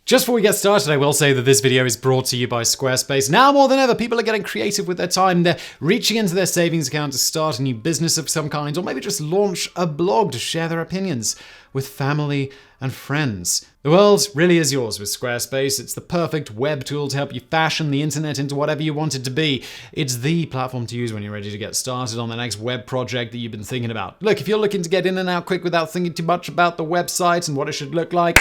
Just before we get started, I will say that this video is brought to you by Squarespace. Now more than ever, people are getting creative with their time. They're reaching into their savings account to start a new business of some kind, or maybe just launch a blog to share their opinions with family and friends. The world really is yours with Squarespace. It's the perfect web tool to help you fashion the internet into whatever you want it to be. It's the platform to use when you're ready to get started on the next web project that you've been thinking about. Look, if you're looking to get in and out quick without thinking too much about the website and what it should look like,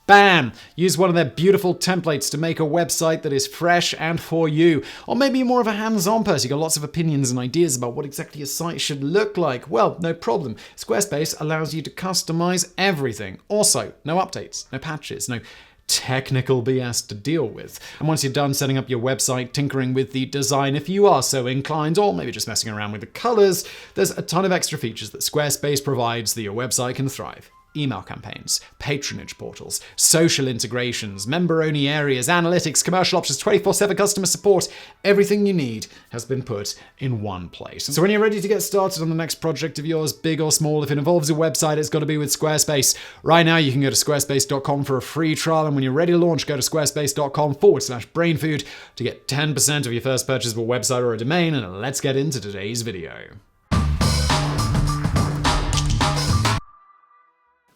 bam! Use one of their beautiful templates to make a website that is fresh and for you. Or maybe you're more of a hands-on person. You've got lots of opinions and ideas about what exactly a site should look like. Well, no problem. Squarespace allows you to customize everything. Also, no updates, no patches, no technical BS to deal with. And once you're done setting up your website, tinkering with the design, if you are so inclined, or maybe just messing around with the colors, there's a ton of extra features that Squarespace provides that your website can thrive. Email campaigns, patronage portals, social integrations, member-only areas, analytics, commercial options, 24/7 customer support. Everything you need has been put in one place. So when you're ready to get started on the next project of yours, big or small, if it involves a website, it's got to be with Squarespace. Right now, you can go to squarespace.com for a free trial, and when you're ready to launch, go to squarespace.com/brainfood to get 10% of your first purchase of a website or a domain, and let's get into today's video.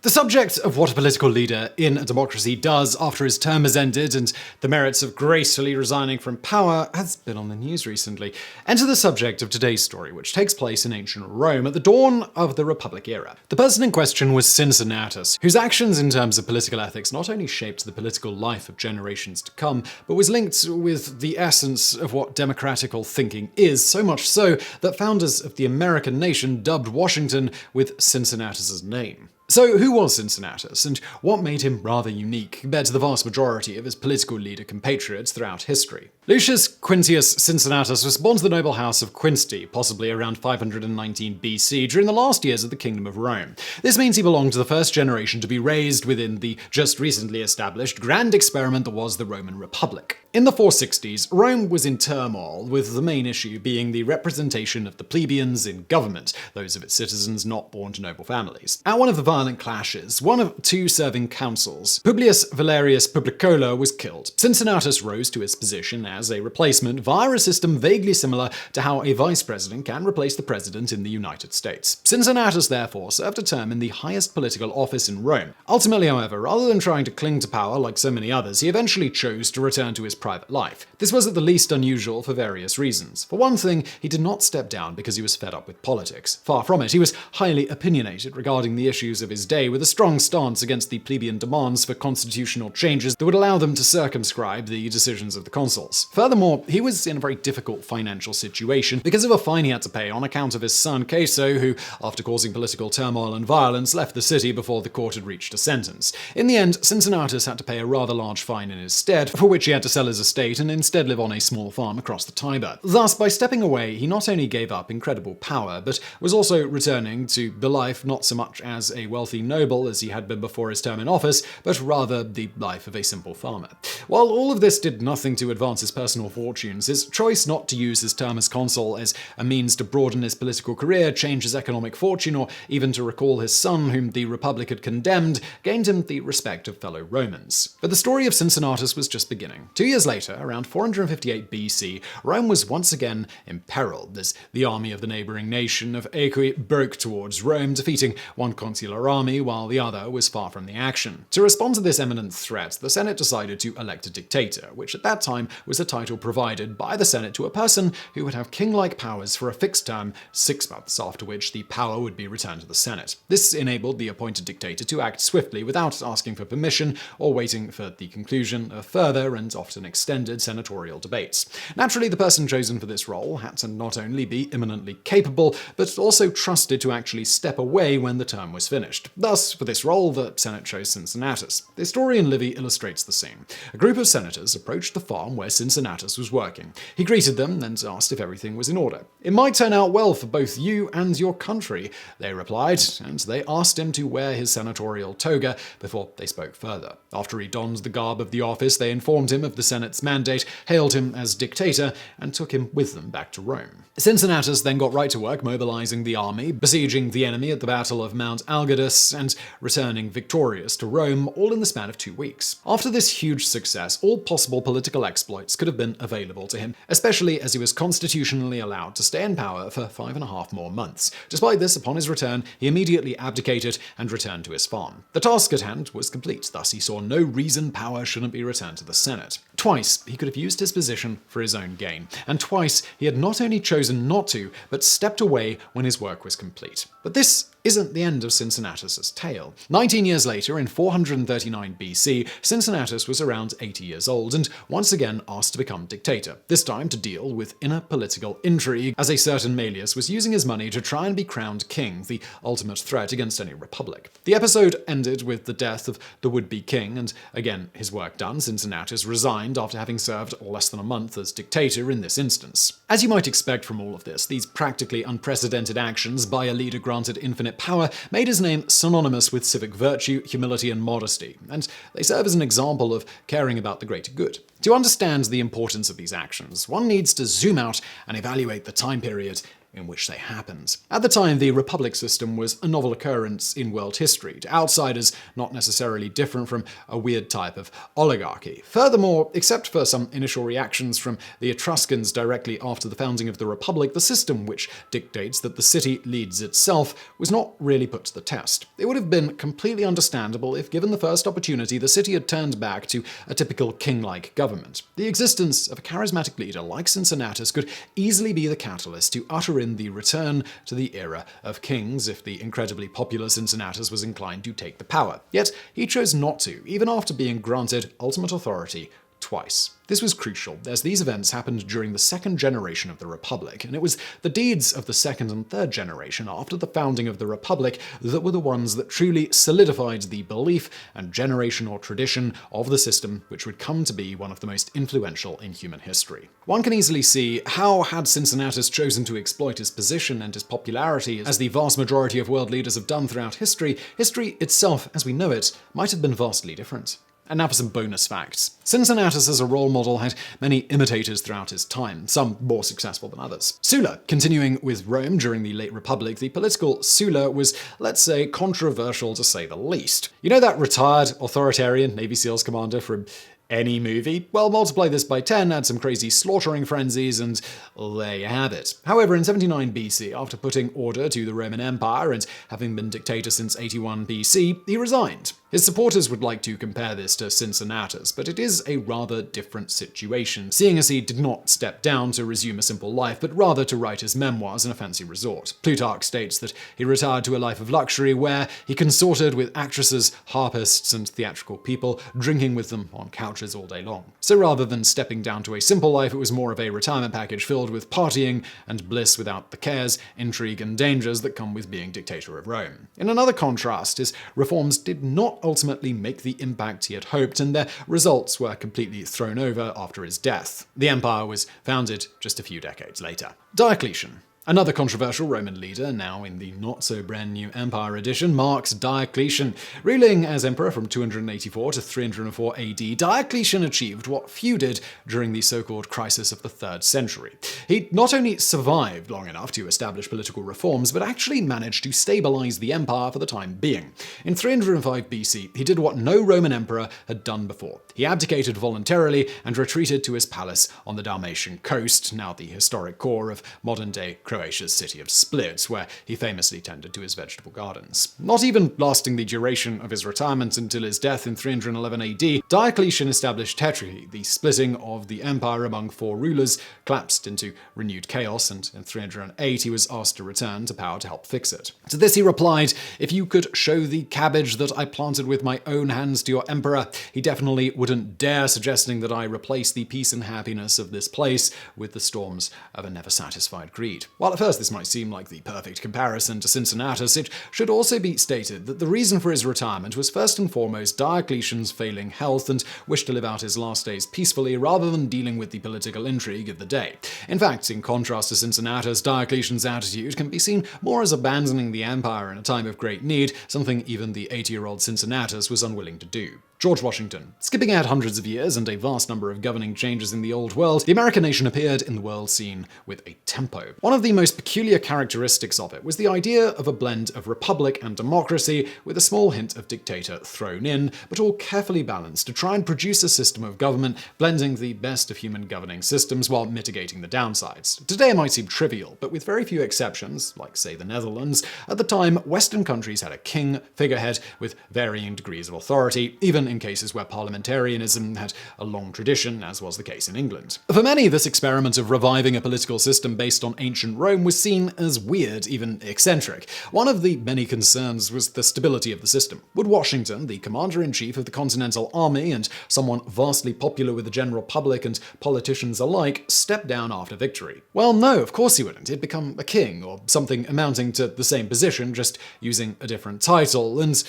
The subject of what a political leader in a democracy does after his term has ended and the merits of gracefully resigning from power has been on the news recently. Enter the subject of today's story, which takes place in ancient Rome at the dawn of the Republic era. The person in question was Cincinnatus, whose actions in terms of political ethics not only shaped the political life of generations to come, but was linked with the essence of what democratical thinking is, so much so that founders of the American nation dubbed Washington with Cincinnatus's name. So who was Cincinnatus, and what made him rather unique compared to the vast majority of his political leader compatriots throughout history? Lucius Quintius Cincinnatus was born to the noble house of Quincti, possibly around 519 BC, during the last years of the Kingdom of Rome. This means he belonged to the first generation to be raised within the just recently established grand experiment that was the Roman Republic. In the 460s, Rome was in turmoil, with the main issue being the representation of the plebeians in government, those of its citizens not born to noble families. At one of the violent clashes, one of two serving consuls, Publius Valerius Publicola, was killed. Cincinnatus rose to his position as a replacement via a system vaguely similar to how a vice president can replace the president in the United States. Cincinnatus therefore served a term in the highest political office in Rome. Ultimately, however, rather than trying to cling to power like so many others, he eventually chose to return to his private life. This was at the least unusual for various reasons. For one thing, he did not step down because he was fed up with politics. Far from it, he was highly opinionated regarding the issues of his day, with a strong stance against the plebeian demands for constitutional changes that would allow them to circumscribe the decisions of the consuls. Furthermore, he was in a very difficult financial situation because of a fine he had to pay on account of his son Caeso, who, after causing political turmoil and violence, left the city before the court had reached a sentence. In the end, Cincinnatus had to pay a rather large fine in his stead, for which he had to sell his estate and instead live on a small farm across the Tiber. Thus, by stepping away, he not only gave up incredible power, but was also returning to the life not so much as a wealthy noble as he had been before his term in office, but rather the life of a simple farmer. While all of this did nothing to advance his personal fortunes, his choice not to use his term as consul as a means to broaden his political career, change his economic fortune, or even to recall his son, whom the Republic had condemned, gained him the respect of fellow Romans. But the story of Cincinnatus was just beginning. 2 years later, around 458 BC, Rome was once again imperiled as the army of the neighboring nation of Aequi broke towards Rome, defeating one consular army while the other was far from the action. To respond to this imminent threat, the Senate decided to elect a dictator, which at that time was a title provided by the Senate to a person who would have king-like powers for a fixed term, 6 months, after which the power would be returned to the Senate. This enabled the appointed dictator to act swiftly without asking for permission or waiting for the conclusion of further and often extended senatorial debates. Naturally, the person chosen for this role had to not only be eminently capable, but also trusted to actually step away when the term was finished. Thus, for this role, the Senate chose Cincinnatus. The historian Livy illustrates the scene. A group of senators approached the farm where Cincinnatus was working. He greeted them and asked if everything was in order. "It might turn out well for both you and your country," they replied, and they asked him to wear his senatorial toga before they spoke further. After he donned the garb of the office, they informed him of the Senate's mandate, hailed him as dictator, and took him with them back to Rome. Cincinnatus then got right to work mobilizing the army, besieging the enemy at the Battle of Mount Algidus, and returning victorious to Rome, all in the span of 2 weeks. After this huge success, all possible political exploits could have been available to him, especially as he was constitutionally allowed to stay in power for 5.5 more months. Despite this, upon his return, he immediately abdicated and returned to his farm. The task at hand was complete, thus he saw no reason power shouldn't be returned to the Senate. Twice, he could have used his position for his own gain, and twice he had not only chosen not to, but stepped away when his work was complete. But this isn't the end of Cincinnatus' tale. 19 years later, in 439 BC, Cincinnatus was around 80 years old and once again asked to become dictator, this time to deal with inner political intrigue, as a certain Malleus was using his money to try and be crowned king, the ultimate threat against any republic. The episode ended with the death of the would-be king, and again, his work done, Cincinnatus resigned after having served less than a month as dictator in this instance. As you might expect from all of this, these practically unprecedented actions by a leader granted infinite power made his name synonymous with civic virtue, humility, and modesty, and they serve as an example of caring about the greater good. To understand the importance of these actions, one needs to zoom out and evaluate the time period in which they happened. At the time, the republic system was a novel occurrence in world history, to outsiders not necessarily different from a weird type of oligarchy. Furthermore, except for some initial reactions from the Etruscans directly after the founding of the republic, the system which dictates that the city leads itself was not really put to the test. It would have been completely understandable if, given the first opportunity, the city had turned back to a typical king-like government. The existence of a charismatic leader like Cincinnatus could easily be the catalyst to usher in the return to the era of kings if the incredibly popular Cincinnatus was inclined to take the power. Yet he chose not to, even after being granted ultimate authority twice. This was crucial, as these events happened during the second generation of the Republic, and it was the deeds of the second and third generation after the founding of the Republic that were the ones that truly solidified the belief and generational tradition of the system, which would come to be one of the most influential in human history. One can easily see how, had Cincinnatus chosen to exploit his position and his popularity, as the vast majority of world leaders have done throughout history, history itself, as we know it, might have been vastly different. And now for some bonus facts. Cincinnatus as a role model had many imitators throughout his time, some more successful than others. Sulla. Continuing with Rome during the late Republic, the political Sulla was, let's say, controversial to say the least. You know that retired authoritarian Navy SEALs commander from any movie? Well, multiply this by 10, add some crazy slaughtering frenzies, and there you have it. However, in 79 BC, after putting order to the Roman Empire and having been dictator since 81 BC, he resigned. His supporters would like to compare this to Cincinnatus, but it is a rather different situation, seeing as he did not step down to resume a simple life, but rather to write his memoirs in a fancy resort. Plutarch states that he retired to a life of luxury where he consorted with actresses, harpists, and theatrical people, drinking with them on couches all day long. So rather than stepping down to a simple life, it was more of a retirement package filled with partying and bliss without the cares, intrigue, and dangers that come with being dictator of Rome. In another contrast, his reforms did not ultimately make the impact he had hoped, and their results were completely thrown over after his death. The empire was founded just a few decades later. Diocletian. Another controversial Roman leader, now in the not-so-brand-new Empire edition, Marcus Diocletian. Ruling as emperor from 284 to 304 AD, Diocletian achieved what few did during the so-called crisis of the 3rd century. He not only survived long enough to establish political reforms, but actually managed to stabilize the empire for the time being. In 305 BC, he did what no Roman emperor had done before. He abdicated voluntarily and retreated to his palace on the Dalmatian coast, now the historic core of modern-day Croatia's city of Split, where he famously tended to his vegetable gardens. Not even lasting the duration of his retirement until his death in 311 AD, Diocletian established tetrarchy, the splitting of the empire among 4 rulers, collapsed into renewed chaos, and in 308 he was asked to return to power to help fix it. To this he replied, "If you could show the cabbage that I planted with my own hands to your emperor, he definitely wouldn't dare suggesting that I replace the peace and happiness of this place with the storms of a never-satisfied greed." While at first this might seem like the perfect comparison to Cincinnatus, it should also be stated that the reason for his retirement was first and foremost Diocletian's failing health and wish to live out his last days peacefully rather than dealing with the political intrigue of the day. In fact, in contrast to Cincinnatus, Diocletian's attitude can be seen more as abandoning the empire in a time of great need, something even the 80-year-old Cincinnatus was unwilling to do. George Washington. Skipping ahead hundreds of years and a vast number of governing changes in the Old World, the American nation appeared in the world scene with a tempo. One of the most peculiar characteristics of it was the idea of a blend of republic and democracy, with a small hint of dictator thrown in, but all carefully balanced to try and produce a system of government blending the best of human governing systems while mitigating the downsides. Today it might seem trivial, but with very few exceptions, like say the Netherlands, at the time Western countries had a king figurehead with varying degrees of authority, even in cases where parliamentarianism had a long tradition, as was the case in England. For many, this experiment of reviving a political system based on ancient Rome was seen as weird, even eccentric. One of the many concerns was the stability of the system. Would Washington, the commander-in-chief of the Continental Army and someone vastly popular with the general public and politicians alike, step down after victory? Well, no, of course he wouldn't. He'd become a king, or something amounting to the same position, just using a different title, and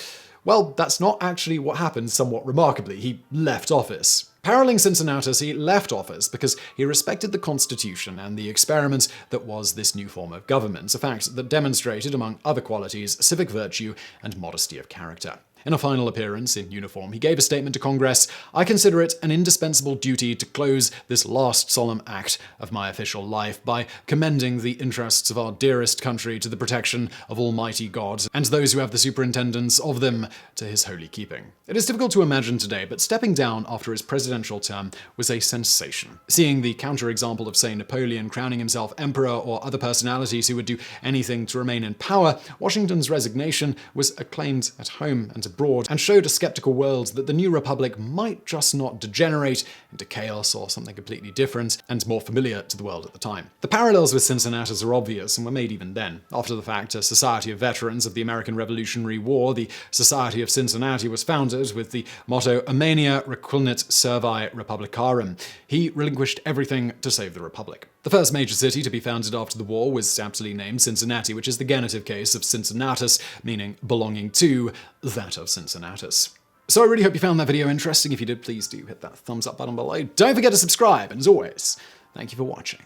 well, that's not actually what happened somewhat remarkably. He left office. Paralleling Cincinnatus, he left office because he respected the Constitution and the experiment that was this new form of government, a fact that demonstrated, among other qualities, civic virtue and modesty of character. In a final appearance in uniform, he gave a statement to Congress: "I consider it an indispensable duty to close this last solemn act of my official life by commending the interests of our dearest country to the protection of Almighty God and those who have the superintendence of them to his holy keeping." It is difficult to imagine today, but stepping down after his presidential term was a sensation. Seeing the counterexample of, say, Napoleon crowning himself emperor or other personalities who would do anything to remain in power, Washington's resignation was acclaimed at home and abroad, and showed a skeptical world that the new republic might just not degenerate into chaos or something completely different and more familiar to the world at the time. The parallels with Cincinnatus are obvious and were made even then. After the fact, a society of veterans of the American Revolutionary War, the Society of Cincinnati was founded with the motto "Omnia requignit servi republicarum." He relinquished everything to save the republic. The first major city to be founded after the war was aptly named Cincinnati, which is the genitive case of Cincinnatus, meaning belonging to that of Cincinnatus. So I really hope you found that video interesting. If you did, please do hit that thumbs up button below. Don't forget to subscribe, and as always, thank you for watching.